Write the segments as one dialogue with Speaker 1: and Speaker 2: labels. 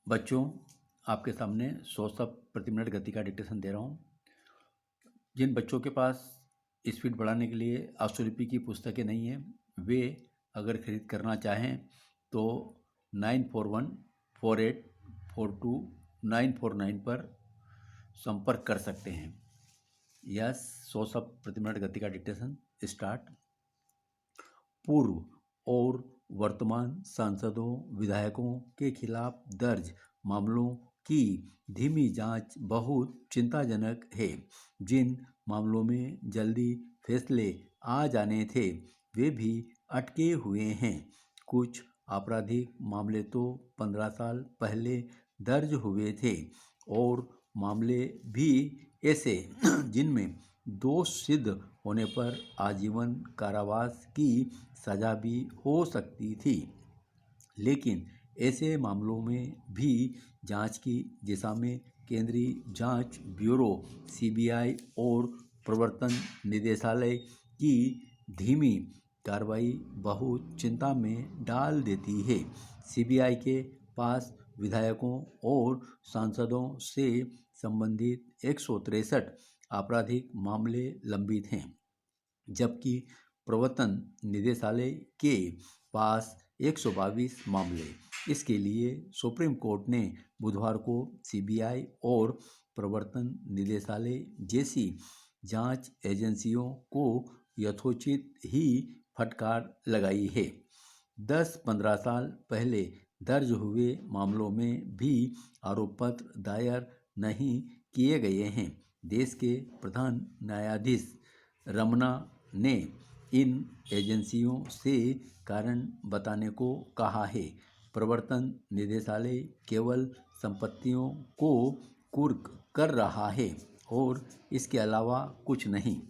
Speaker 1: बच्चों, आपके सामने 100 शब्द प्रति मिनट गति का डिक्टेशन दे रहा हूँ। जिन बच्चों के पास स्पीड बढ़ाने के लिए आशुलिपि की पुस्तकें नहीं हैं, वे अगर खरीद करना चाहें तो 9414842949 पर संपर्क कर सकते हैं। यस, 100 शब्द प्रति मिनट गति का डिक्टेशन स्टार्ट। पूर्व और वर्तमान सांसदों विधायकों के खिलाफ दर्ज मामलों की धीमी जांच बहुत चिंताजनक है। जिन मामलों में जल्दी फैसले आ जाने थे वे भी अटके हुए हैं। कुछ आपराधिक मामले तो 15 साल पहले दर्ज हुए थे और मामले भी ऐसे जिनमें दोष सिद्ध होने पर आजीवन कारावास की सजा भी हो सकती थी। लेकिन ऐसे मामलों में भी जांच की दिशा में केंद्रीय जांच ब्यूरो सीबीआई और प्रवर्तन निदेशालय की धीमी कार्रवाई बहुत चिंता में डाल देती है। सीबीआई के पास विधायकों और सांसदों से संबंधित 163 आपराधिक मामले लंबित हैं, जबकि प्रवर्तन निदेशालय के पास 122 मामले। इसके लिए सुप्रीम कोर्ट ने बुधवार को सीबीआई और प्रवर्तन निदेशालय जैसी जांच एजेंसियों को यथोचित ही फटकार लगाई है। 10-15 साल पहले दर्ज हुए मामलों में भी आरोप पत्र दायर नहीं किए गए हैं। देश के प्रधान न्यायाधीश रमन्ना ने इन एजेंसियों से कारण बताने को कहा है। प्रवर्तन निदेशालय केवल संपत्तियों को कुर्क कर रहा है और इसके अलावा कुछ नहीं।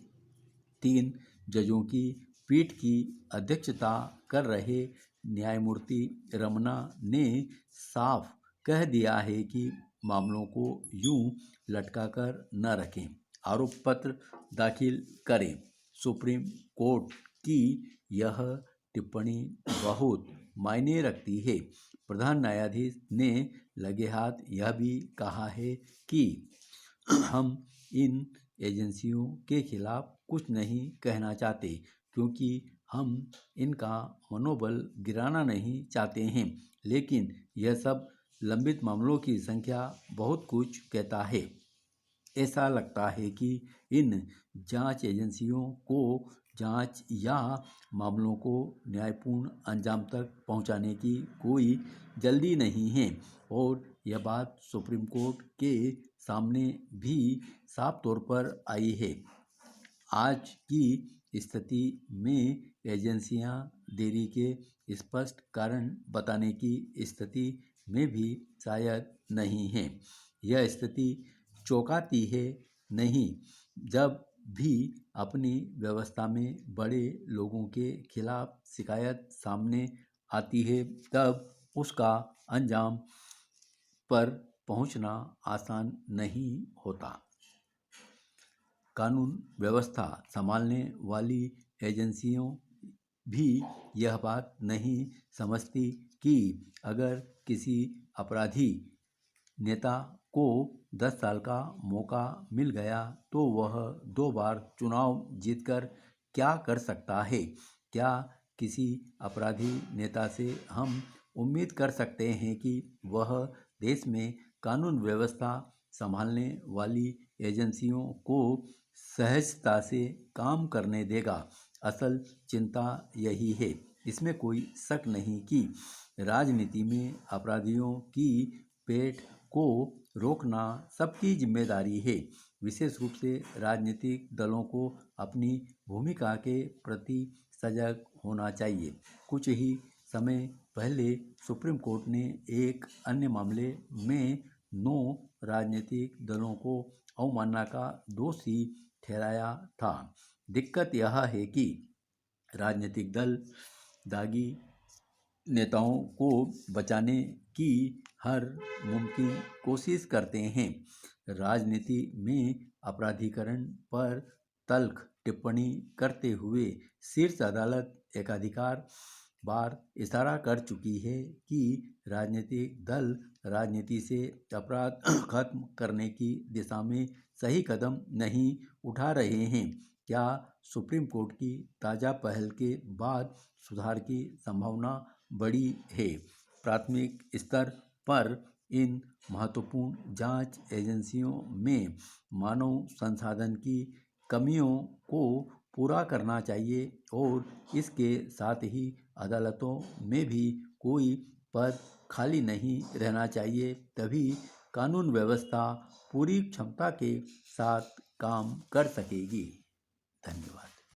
Speaker 1: 3 जजों की पीठ की अध्यक्षता कर रहे न्यायमूर्ति रमन्ना ने साफ कह दिया है कि मामलों को यूं लटकाकर न रखें, आरोप पत्र दाखिल करें। सुप्रीम कोर्ट की यह टिप्पणी बहुत मायने रखती है। प्रधान न्यायाधीश ने लगे हाथ यह भी कहा है कि हम इन एजेंसियों के खिलाफ कुछ नहीं कहना चाहते, क्योंकि हम इनका मनोबल गिराना नहीं चाहते हैं। लेकिन यह सब लंबित मामलों की संख्या बहुत कुछ कहता है। ऐसा लगता है कि इन जांच एजेंसियों को जांच या मामलों को न्यायपूर्ण अंजाम तक पहुंचाने की कोई जल्दी नहीं है और यह बात सुप्रीम कोर्ट के सामने भी साफ तौर पर आई है। आज की स्थिति में एजेंसियां देरी के स्पष्ट कारण बताने की स्थिति में भी शायद नहीं है। यह स्थिति चौंकाती है नहीं। जब भी अपनी व्यवस्था में बड़े लोगों के खिलाफ शिकायत सामने आती है तब उसका अंजाम पर पहुंचना आसान नहीं होता। कानून व्यवस्था संभालने वाली एजेंसियों भी यह बात नहीं समझती कि अगर किसी अपराधी नेता को 10 साल का मौका मिल गया तो वह 2 बार चुनाव जीतकर क्या कर सकता है। क्या किसी अपराधी नेता से हम उम्मीद कर सकते हैं कि वह देश में कानून व्यवस्था संभालने वाली एजेंसियों को सहजता से काम करने देगा? असल चिंता यही है। इसमें कोई शक नहीं कि राजनीति में अपराधियों की पेट को रोकना सबकी जिम्मेदारी है। विशेष रूप से राजनीतिक दलों को अपनी भूमिका के प्रति सजग होना चाहिए। कुछ ही समय पहले सुप्रीम कोर्ट ने एक अन्य मामले में 9 राजनीतिक दलों को अवमानना का दोषी ठहराया था। दिक्कत यह है कि राजनीतिक दल दागी नेताओं को बचाने की हर मुमकिन कोशिश करते हैं। राजनीति में अपराधीकरण पर तल्ख टिप्पणी करते हुए शीर्ष अदालत एकाधिकार बार इशारा कर चुकी है कि राजनीतिक दल राजनीति से अपराध खत्म करने की दिशा में सही कदम नहीं उठा रहे हैं। क्या सुप्रीम कोर्ट की ताज़ा पहल के बाद सुधार की संभावना बढ़ी है? प्राथमिक स्तर पर इन महत्वपूर्ण जांच एजेंसियों में मानव संसाधन की कमियों को पूरा करना चाहिए और इसके साथ ही अदालतों में भी कोई पद खाली नहीं रहना चाहिए, तभी कानून व्यवस्था पूरी क्षमता के साथ काम कर सकेगी। धन्यवाद।